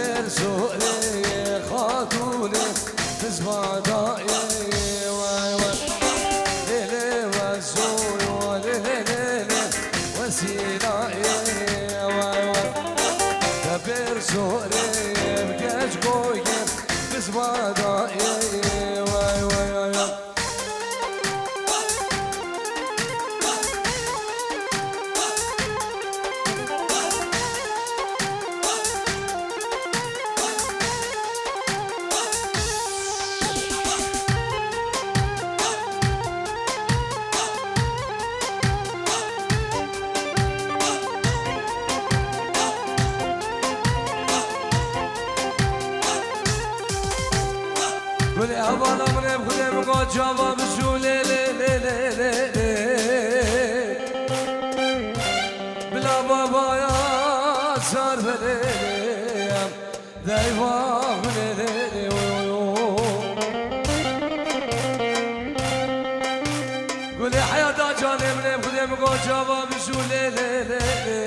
برزوری خاتونه بزبادای وای وای لیلی و زوی و لیلی وسیلای وای وای برزوری بگج گویم بزبادای وای وای وای گلی حوالا منم خودم گا جواب شوله لی لی لی لی لی بلا بابا یا سر بلیم دیوان لی لی لی گلی حیاتا جانم منم خودم گا جواب شوله لی لی لی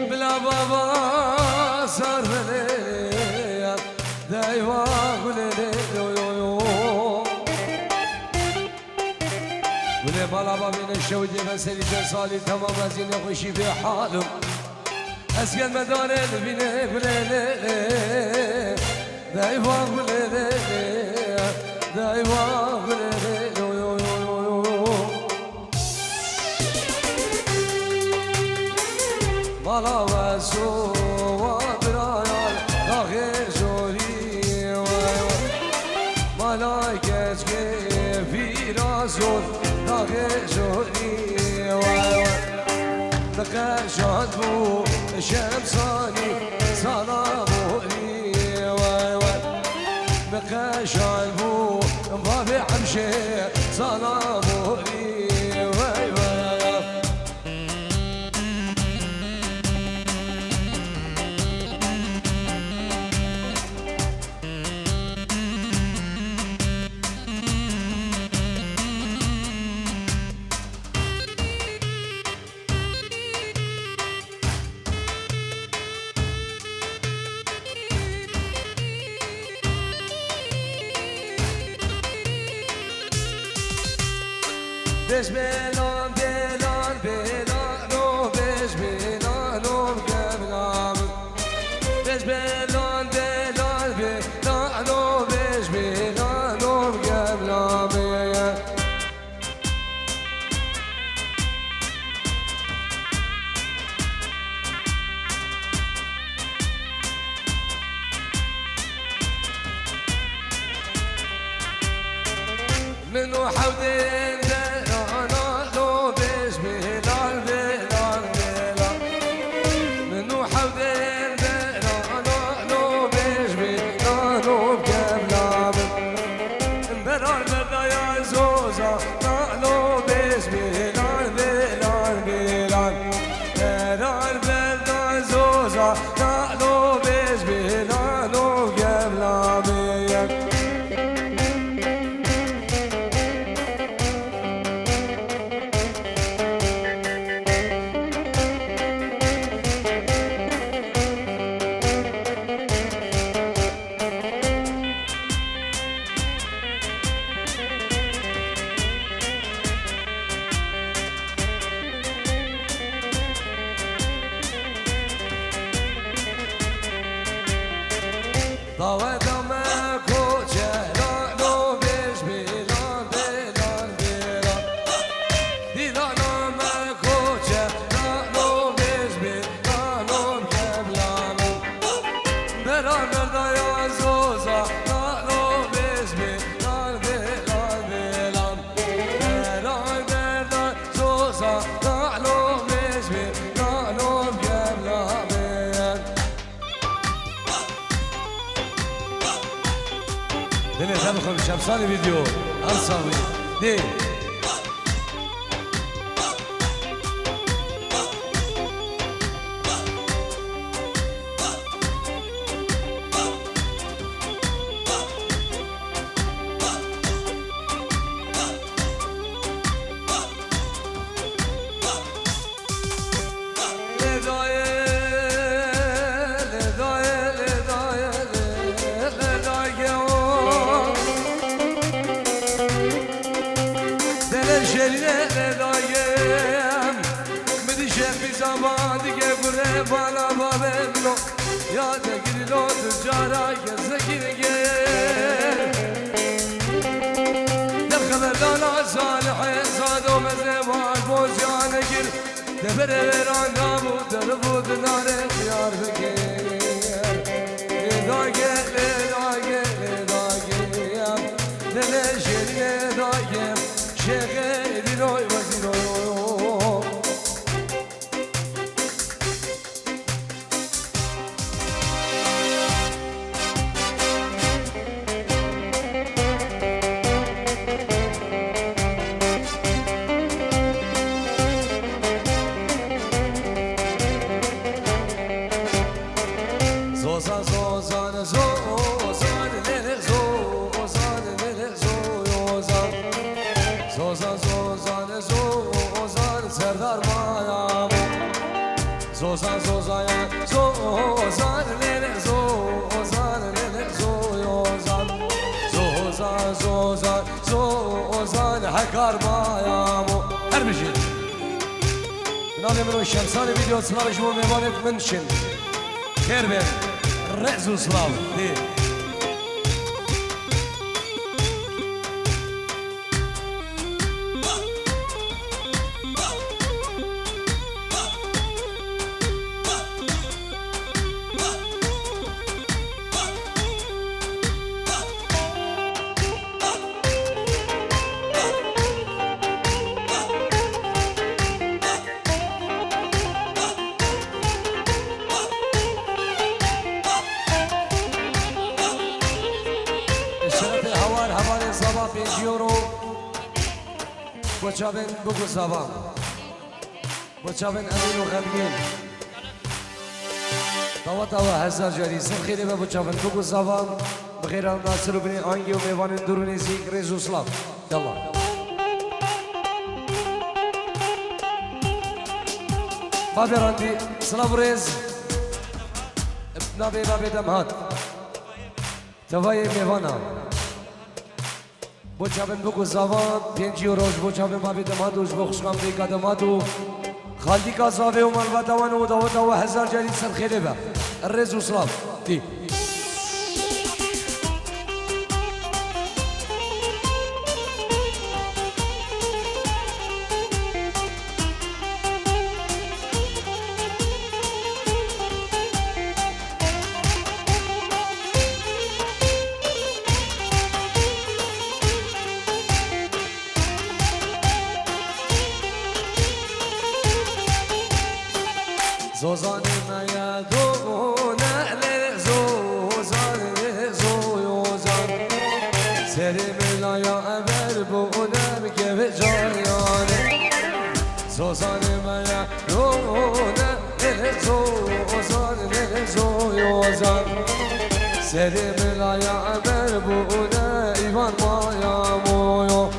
بلا بابا سر بلیم دیوان ولی بالا بابین شودی من سری سالی تمام از این خوشی به حالم از گل مداره بینه بله دیوان بله دیوان بله بالا و سو و برایال آخر جوری بالا گز که ویرازون داغ جوری وای نقاشات بو شمسانی سلامونی وای نقاشات بو باب حمشه سلاموني وای بسم بلان بلانو بسم بلانو قبلام بسم بلان بلانو بسم بلانو قبلام منو حودين دلتم شمسان ویدیو ارساوی دی لدای بالا بابمنو یا دگیر لو تجارا گزگیر گیر در خبر دانا صالح زاد و مزوال بوزیان گیر دبر بران دامو در بود ناره خیار بگیر داگه داگه داگه دلشیر داگه شغل دیروی وزیروی Zozan zozan zozan lele zozan lele zozan zozan zozan zozan hakar bayamo her bir şey. Nalim roşem sani video slavış mı mevanet menşin. Kerben rezu slav di. بچابن بگو زبان بچابن امین و غمگین دعوت و هزار جاری سر خیلی به بچابن بگو زبان بخیر هم ناصر و بنی آنگی و میوان درونی زیگ ریزو سلام یلا بابی راندی سلام ریز نبی بابی دمهات توای میوانا بچابن بگو زوان پنجی و روش بچابن بابی دمادوش بخشکم دیگه دمادو خالدی کا زاوی و مال بدوان و داوت و هزار جاری سر خیلی با الرز و سلام دی زوزان مایا دونه زوزان زوزان سری ملایا ابر بودم که به جایانه زوزان مایا دونه زوزان زوزان سری ملایا ابر بودم ایوان مایا مویو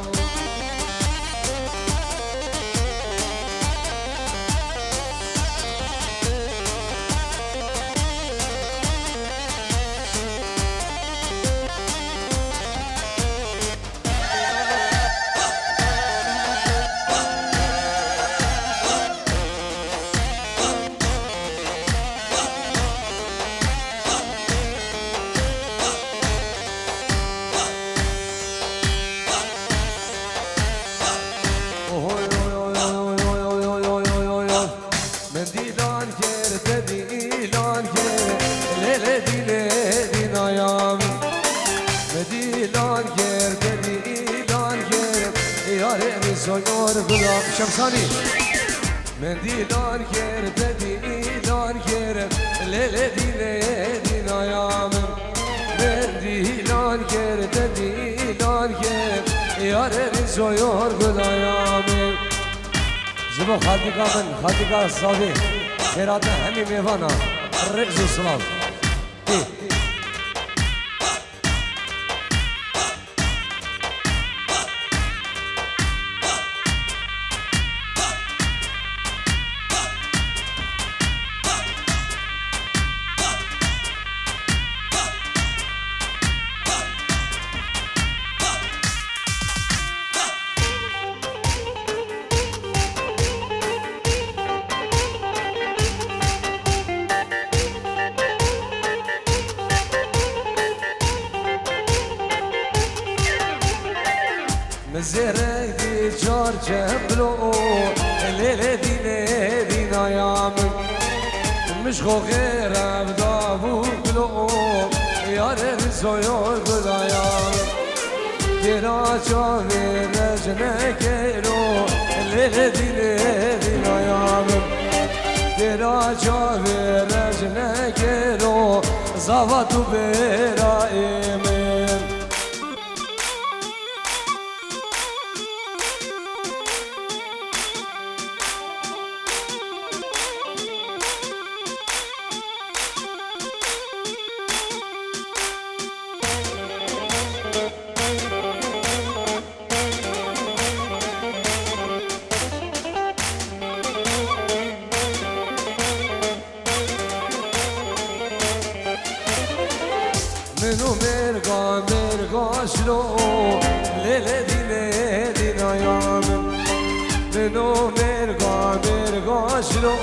شمسانی من دیدار کرد دیدار کرد لیل دیل آیامم من دیدار کرد دیدار کرد یار ریزویار گل آیامم زبا خاطی کا صافی خیرات همی میوانا رئیس و سلام زرق دي جار جبلو الليلة دينا يا من مش خو غير ابدا بلو يا رزو يرقل يا من ترى جامي رجنا كيرو الليلة دينا يا من ترى جامي رجنا كيرو زاوتو برايمين منو مرقا شلو ليلة دينا يا من منو مرقا شلو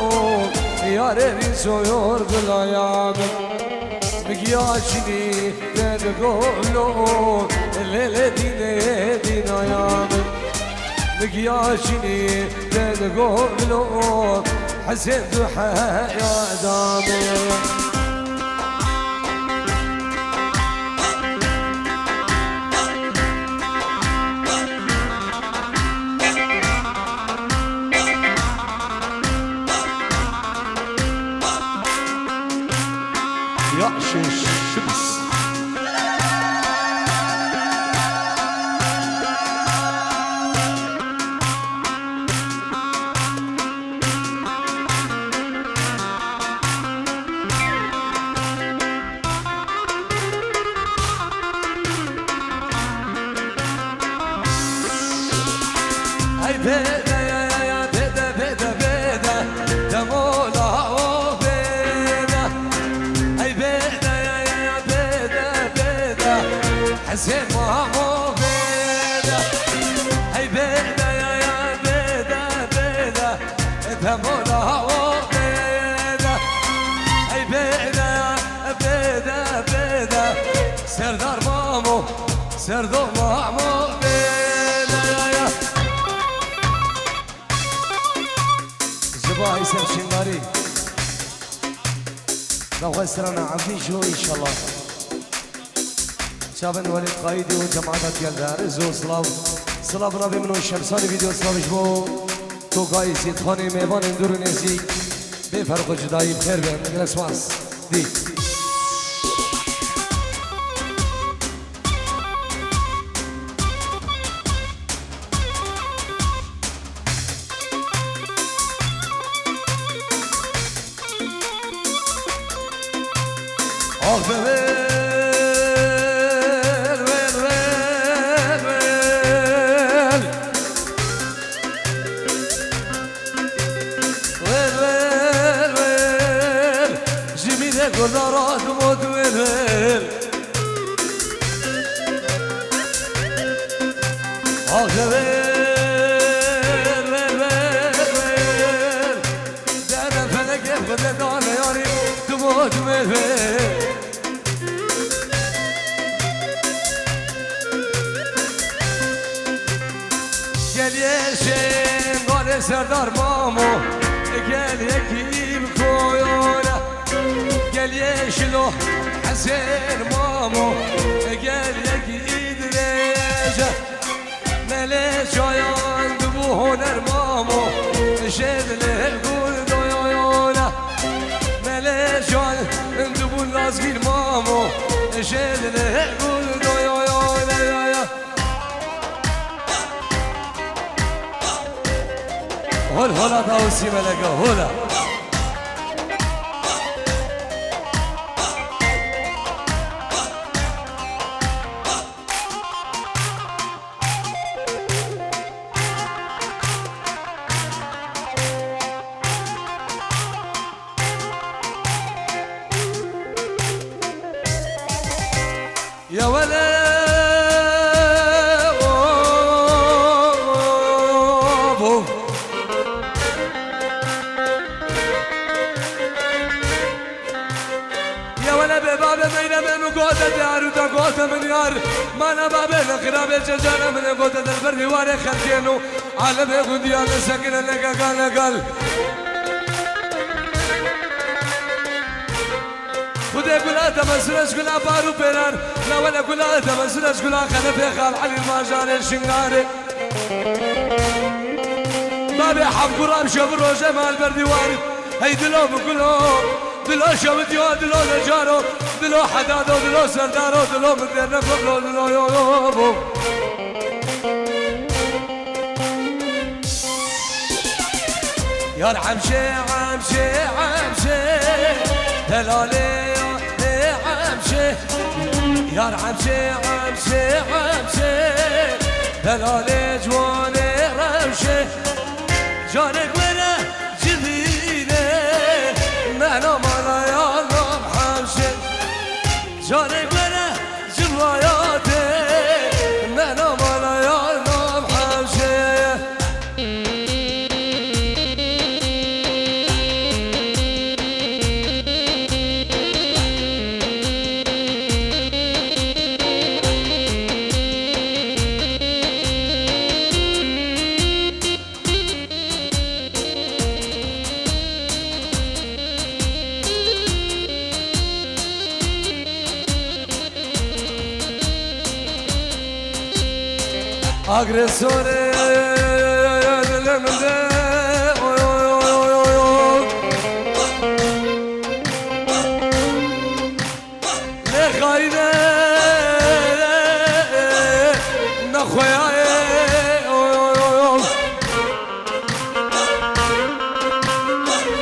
يا ربي سيور بلا يا من مقياشني تنقولو ليلة دينا يا من مقياشني تنقولو حسين حيا دامي شبس هاي بيدا يا بيدا دمولا حسين مامو بيدا هاي بيدا يا بيدا دمولا بيدا هاي بيدا يا بيدا سردار مامو بيدا يا زباهي سمشنغاري نوغي سرنا عبدين شو ان شاء الله شابن ولد قايدي وجماعات يلدار زو سلاف رابي منو شمساني فيديو سلافش بو تو قايس يتخاني ميبان اندورو نزي بفرق جدائي بخير بهم نسواس دي آخ ببه Kudara dumut verir Ağzı ver Dere felek evde dane yari dumut verir Gel yeşen gale serdar mamu Gel yekim koyona Gel yeşilo Hasan mamo Gel yekid reja Melek ayandı bu honer mamo Şedle gul doyoyona Melek ayandı bu lazgir mamo Şedle gul doyoyona Hol hola tavsi meleka hola يا ولا يا ولا بباب مينا من قوة دار وتقوة من يار ما أنا باب الخراب الجزانة من قوة البر واري خلقينو عالم يقود يا سكن لك قال خدي قولا تمسرش قولا بارو بيران لا ولا قولا تمسرش قولا خلف خال علي الماجان الشنغاري بابي حب قرام شوف روجه مال بردواري هي دلو بقولو دلو شوديو دلو نجارو دلو حدادو دلو سردارو دلو مدرنا قبلو دلو يوبو يا عمشي عمشي عمشي دلالي يا عمشي يا عمشي عمشي عمشي دلالي جواني رمشي جانك ولا جديدة معنا مالا يا الله حمشي جانك ولا جواياتي معنا مالا يا الله حمشي aggressore delle mende le khaide na khoya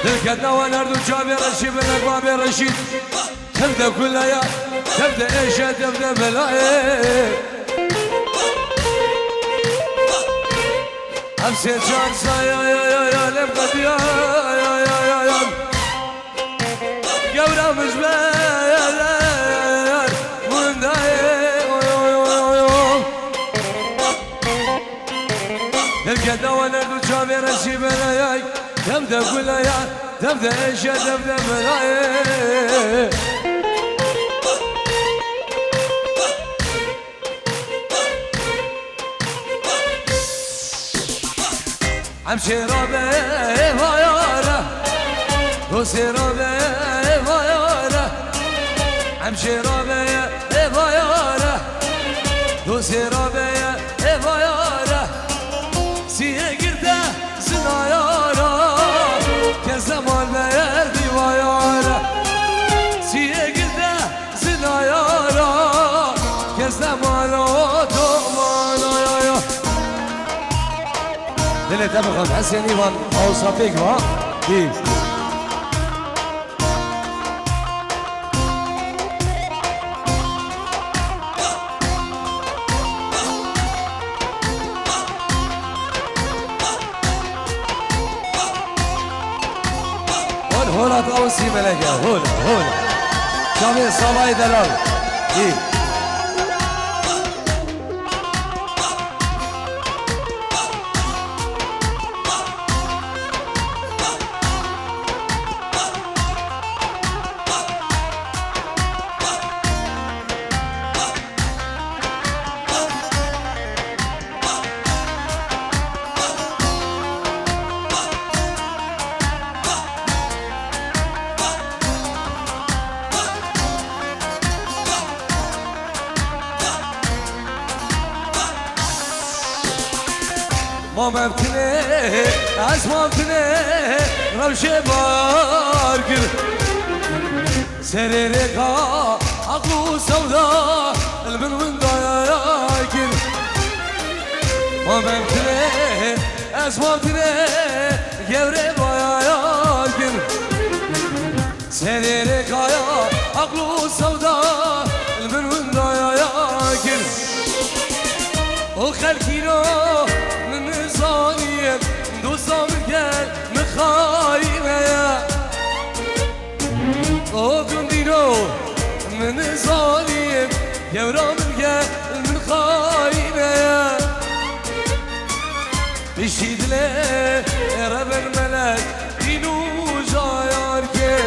الكدنا ونردو جابي رشيد بن اقبابي رشيد تبدا كلها يا تبدا ايش تبدا بلاي أمسي جانسا يا لبقد يا قورا مجبال من داي الكدا ونردو جابي رشي بلاي تبدا كلها يا تبدا ايش تبدا بلاي امشي ربي فيارة وسي ربي فيارة امشي ربي فيارة وسي ربي فيارة سيه قرده سنايارة كزمان بيردي فيارة سيه قرده سنايارة كزمان وطمان اللي تبغى حسين ايوان او صفيق ها دي هولا طاوسي ملكه هولا شامي صلاي دلال دي ما بتني اسمع بتني روشة باركر سريرك عقلو سودا البن وندايكر ما بتني اسمع بتني جوري بايكر سريرك عقلو سودا البن وندايكر وخلكينو صانية دوسام الجال مخاينة يا أوكم دينو من صانية يا ورام الجال مخاينة يا بشيد له رب الملك دينو جايار كي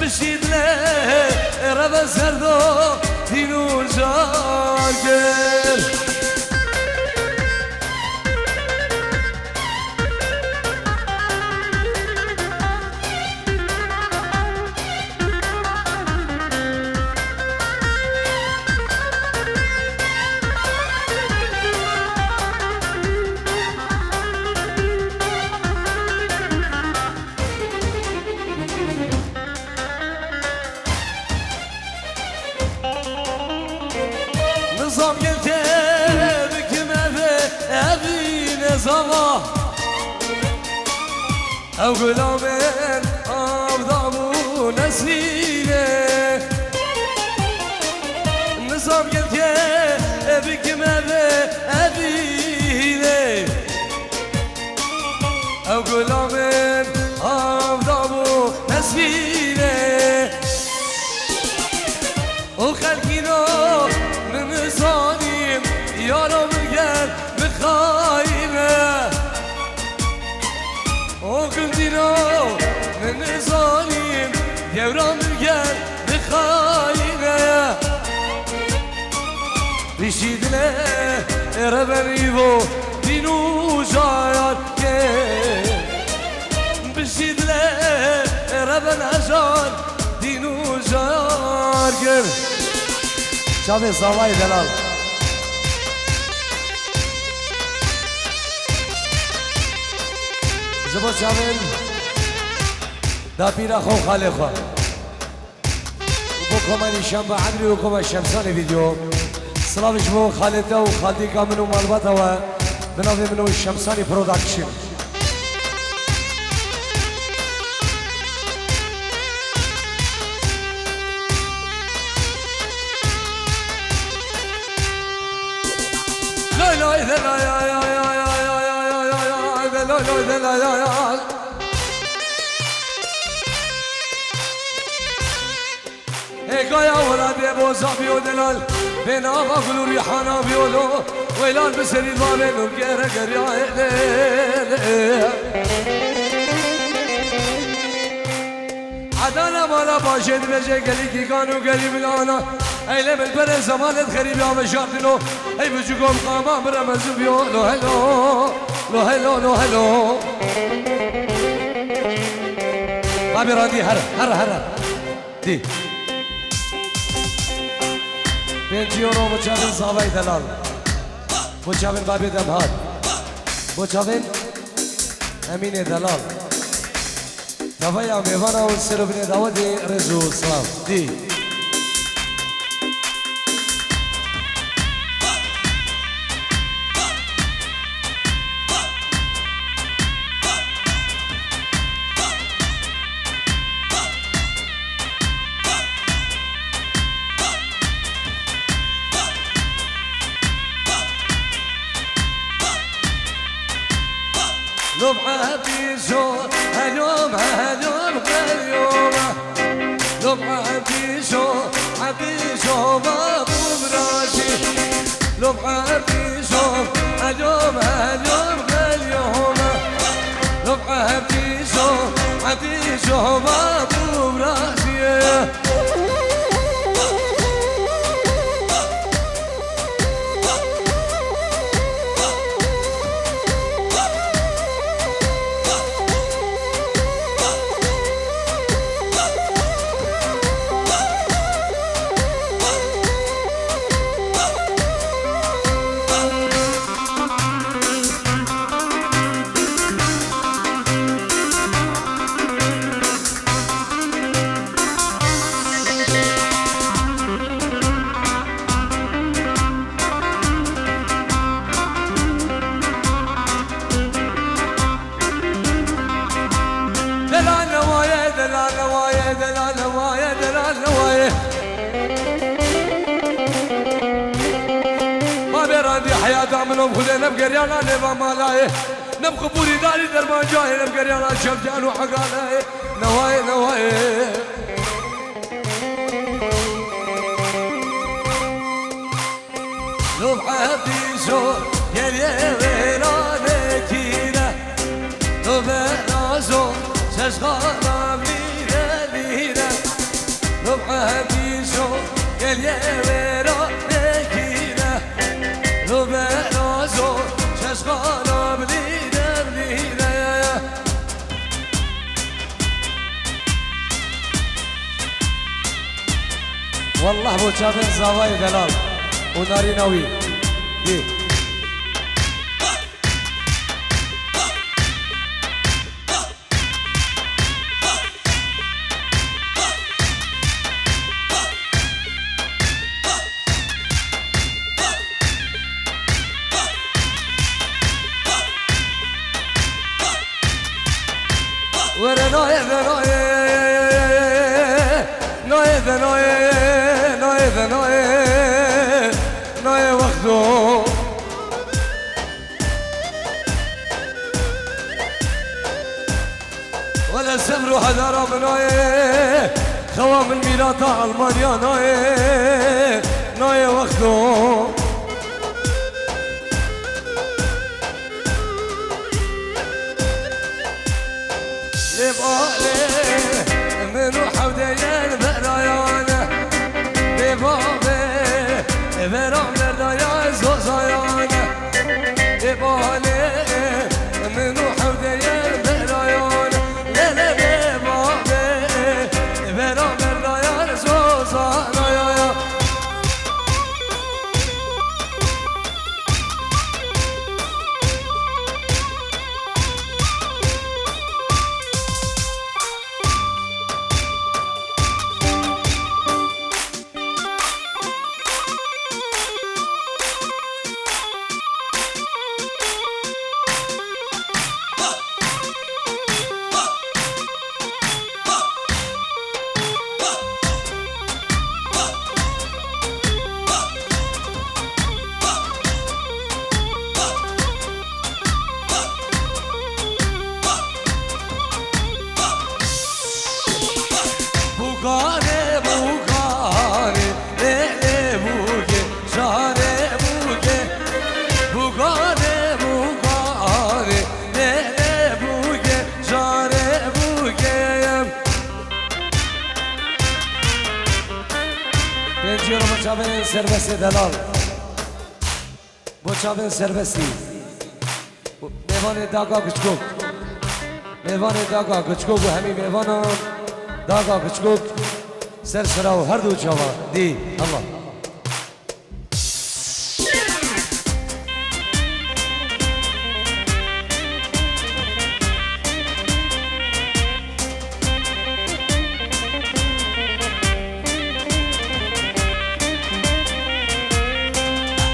بشيد له گل نظام گلته بکم اوی نظاما او گلامن آبدامو نسیله نظام گلته بکم اوی او گلامن آبدامو نسیله او خلقینو نزانیم یارم گل بخایمه او کندینو نزانیم یارم گل بخایمه بیشیدنه ربنیو دینو جایان که بیشیدنه ربن اجان دینو جایان که شاید زوای دلال جبو شاید دا پیرا خو خاله خو بو کمانی شنبه عمری و کمان شمسان ویدیو سلامش بو خالده و خالدی کامنو مالباتا و بناوی منو شمسانی پروداکشن گایا ولاد بوزا بیو دلال بین آقا گلو ریحانا بیولو ویلان بسری بابه نرگره گریاه عدانا مالا باشد بجه گلی کی کانو گلی بلانا ایله من بره زمانت خریبی آمه شاردنو ای بجو گم قاما برمزو بیو لو هلو لو هلو لو هلو بابی راندی هر دی 5 euro بچاوین زاوای دلال بچاوین بابی دمهاد بچاوین امین دلال دوایا میوانا و سربنی داودی رزو سلام دی لبعة بيشو هلوم غيومة لبعة بيشو حبيشو بابو براشي لبعة بيشو هلوم غيومة لبعة بيشو حبيشو بابو براشي حياة منهم خذنا بقريانا نبا مالاي نبقى بوري داري درمان جاهي نبقريانا شفجان وحقالاي نواي لو حبيشو يلي ويرانكينا لو بنازو سشغانا مينا لو حبيشو يلي ويرانكينا والله بو چابن زاوای دلال و ناری نوی دی وره نایه نایه نایه نایه نایه نایه نایه وقتو ولا سفر وحدارة بنايه خوا من ميلاد ألمانيا نايه نايه وقتو لبالي من وحودين برايانا لبابي برام لردايا زوزايانا لبالي من وحودين برايانا للا لبابي برام لردايا زوزايانا Bugane bugane ele buge jare buge bugane bugane ele buge jare buge Benziyorum bu çabın serbesti delal Bu çabın serbesti Mevane daga küçük Mevane daga küçük bu hemi mevana داغا کچکوک سر سراو هر دو جوا دی الله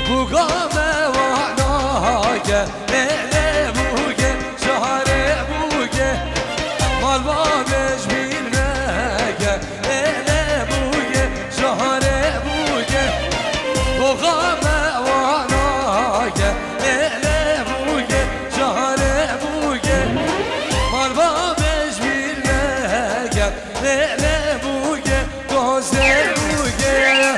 بوغامه وعناگه ele buge şahare buge malbameş ele buge şahare buge Bogame vanage ele buge şahare buge Marba beş birlege ele buge Goze buge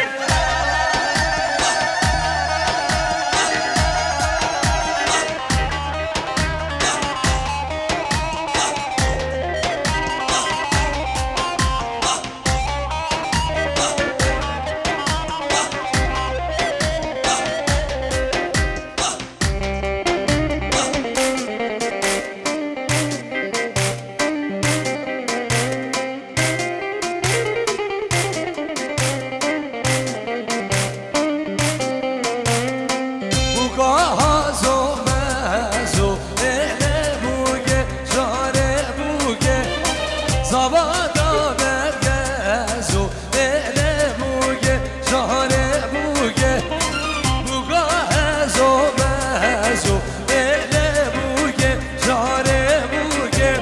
Zavada bergezu ele buge şahane buge Buga hezo mezu ele buge şahane buge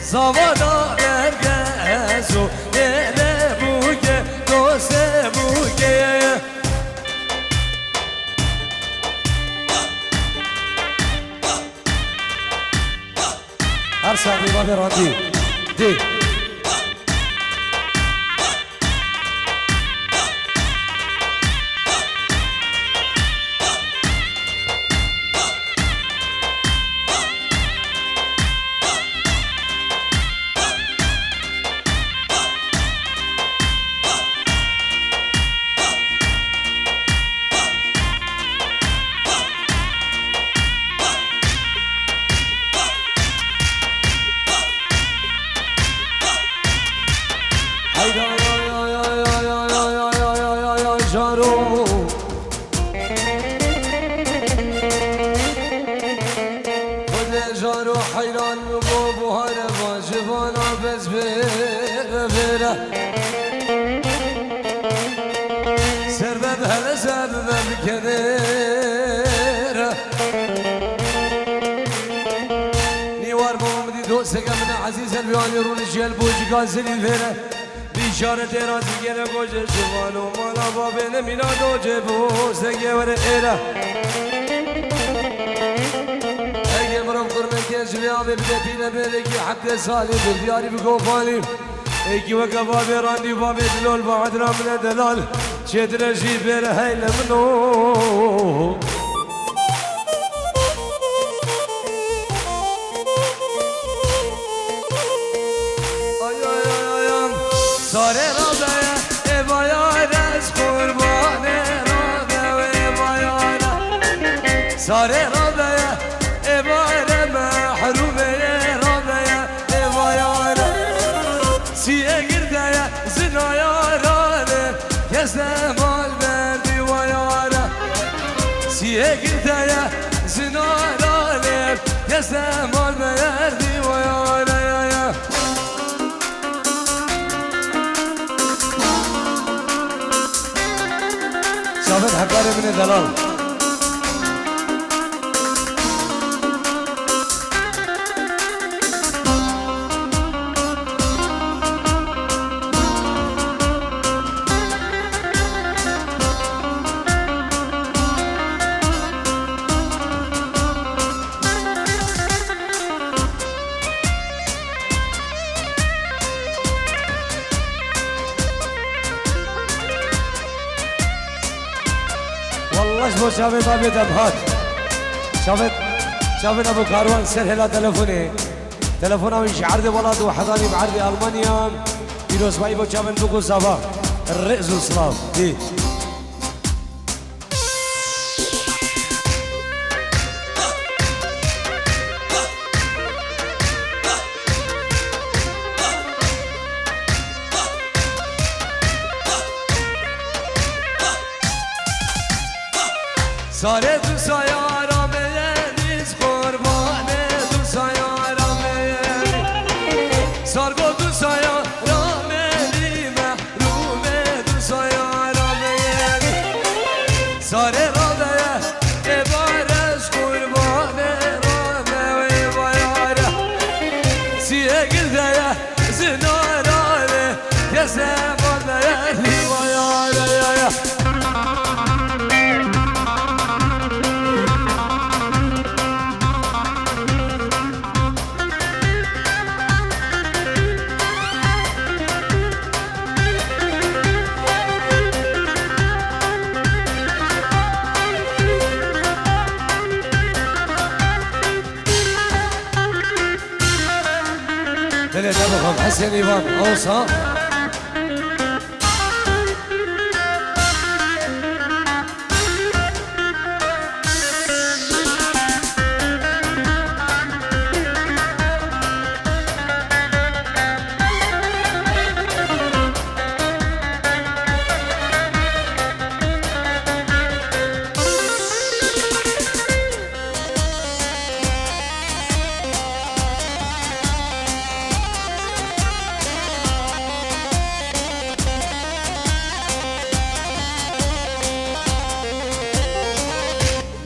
Zavada bergezu ele buge doste buge Her sahibi var randi دی ay ay ay ay ay ay ay بره سربب هل سبب بكدره نيوار محمدي دوسك من عزيز البياني رونجي البوجي قازل الفيره بشارة رازي گره گوشه شوالو مالا بابه نمینا دوجه بوسته گوره ایره اگه مرم قرمه کشوی آبه بده پینه بده که حتی سالی بردیاری بگو فالی ایکی وکا بابه راندی بابه دلول بعد را من دلال چه درشی بره هیل منو ساره را به بایار از قربانه را به بایار ساره را به بایار محرومه را به بایار سیه گرده زنایارانه کس مال بردی بایار سیه گرده زنایارانه کس مال بردی بایار شافت حقاره من دلال والله شافت بابي دبهات شافت ابو كاروان سر هلا تلفونه ويش عرض ولاد وحضاني بعرض المانيا فيروز باي بو شافت بوكو صباح الرئز وصلاف دي ساره تو سایارا میلیز قربانه تو سایارا میلی سارگو تو سایارا میلی محرومه تو سایارا میلی ساره را به بارش قربانه را به بایاره سیه گرده زنارانه کسه بانده بایاره دلي دبخم حسن إيوان أوصى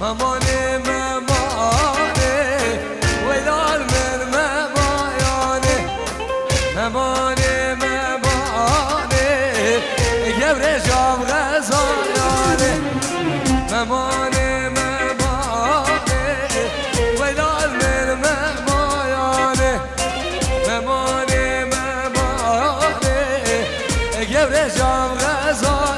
ممانه ممانه ولال من ممایانه ممانه ممانه گبر جام غزایانه ممانه ممانه ولال من ممایانه ممانه ممانه گبر جام غزایانه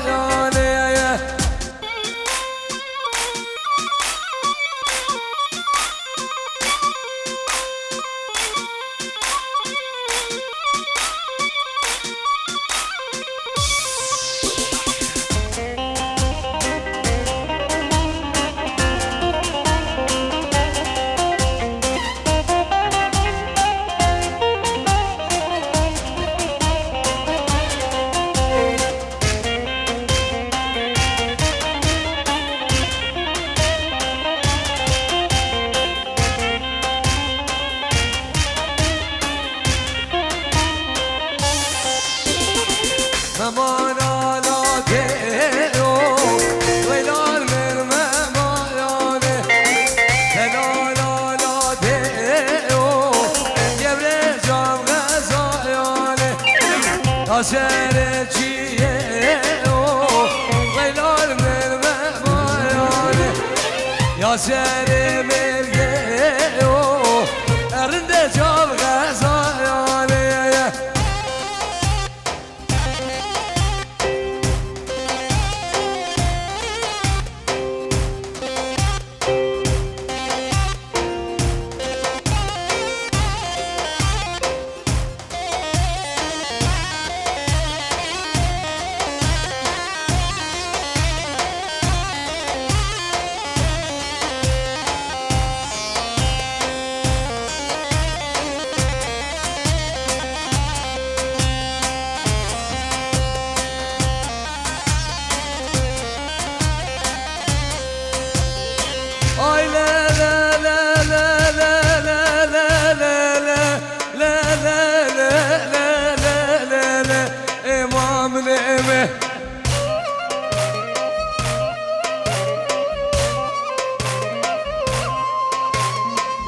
ممانالاته ویلال من مماناله تلالالاته یبره جام غزایانه تاسر چیه ویلال من مماناله یا سر مرگه ارنده جام غزایانه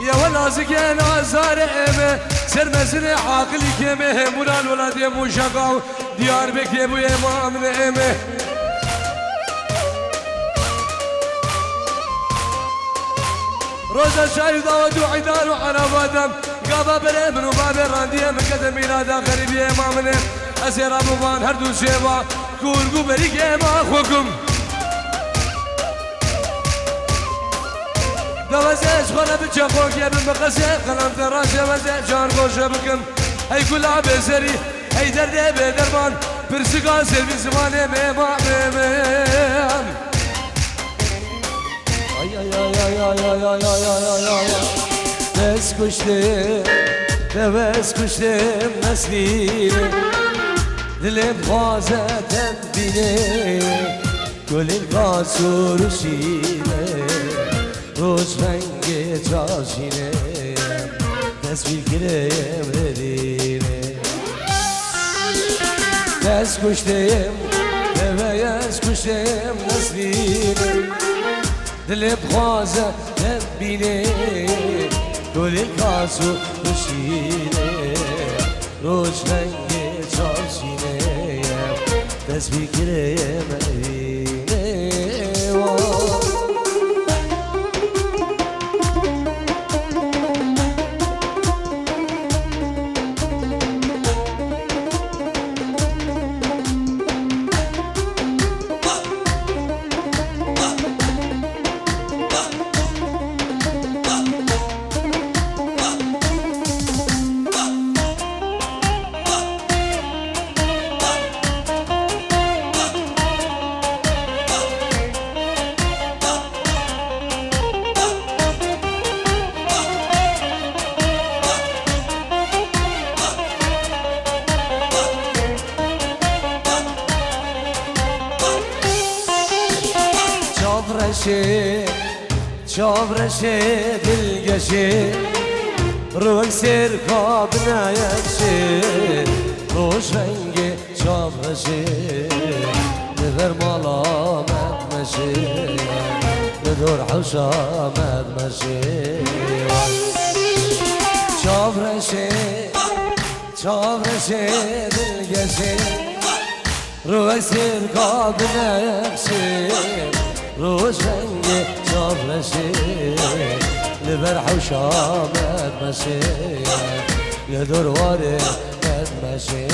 يا ولا زكين زارمه سرمسن عاقلي كمه مرال ولاد مو شقاو ديار بك يا ابو امام نعمه روزا شايدا ودوعي دار وعرفاتم قابا برمن وباب رانديه من قدم ميلادا غريب يا امام نعمه اسير ابو بان هردو شيبا كورغو بريك يا ما اخوكم دوازش خلا بچخوک یا بمقصه خلم تراشه وزه جان گوشه بکم ای کلا بزری ای درده به درمان پرسگان سلوی زمانه ممام ay ay ay ay ay ay ay ay ay ay ay Bez kuştum, deves kuştum nesline Dilim gazetem bine Gölün kasuruşine Roz rengi çarşine Tesbih gireyim dediğine Bez kuştum, deves kuştum nesline دل بخوازه نبینه گل کاسو بشینه روش رنگ چارشینه دست بگیره مدینه چاورشه دلگشه روی سر کابنا یکشه روش رنگ چاورشه نظر مالا مدمشه ندور حوشا مدمشه چاورشه دلگشه روی سر کابنا یکشه روش رنگ چاورشه لبر حوشا مدمشه لدور واره مدمشه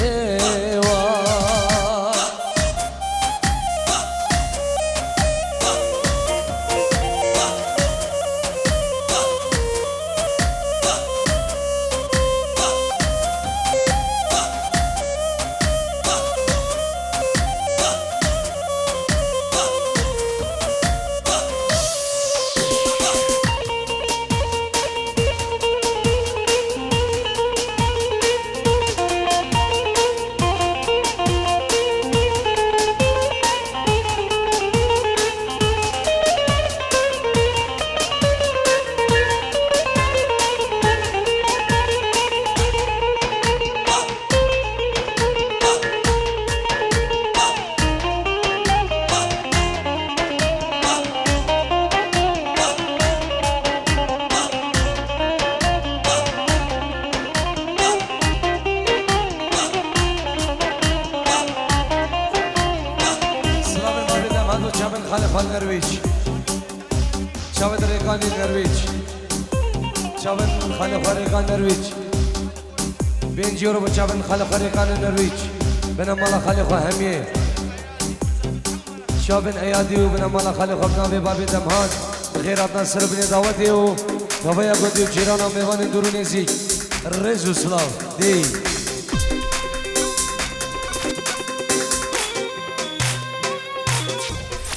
چابن خلفان نرویج چابن ریگانی نرویج چابن خلفان ریگان نرویج 5 یورو با چابن خلفان ریگان نرویج بنام مالا خلفا همیه چابن ایادی و بنام مالا خلفا بنام بابی دمهان بخیرات نصر بنی دعوتی و بابایا گودی و جیران و میوان درونیزی رزو سلاو دی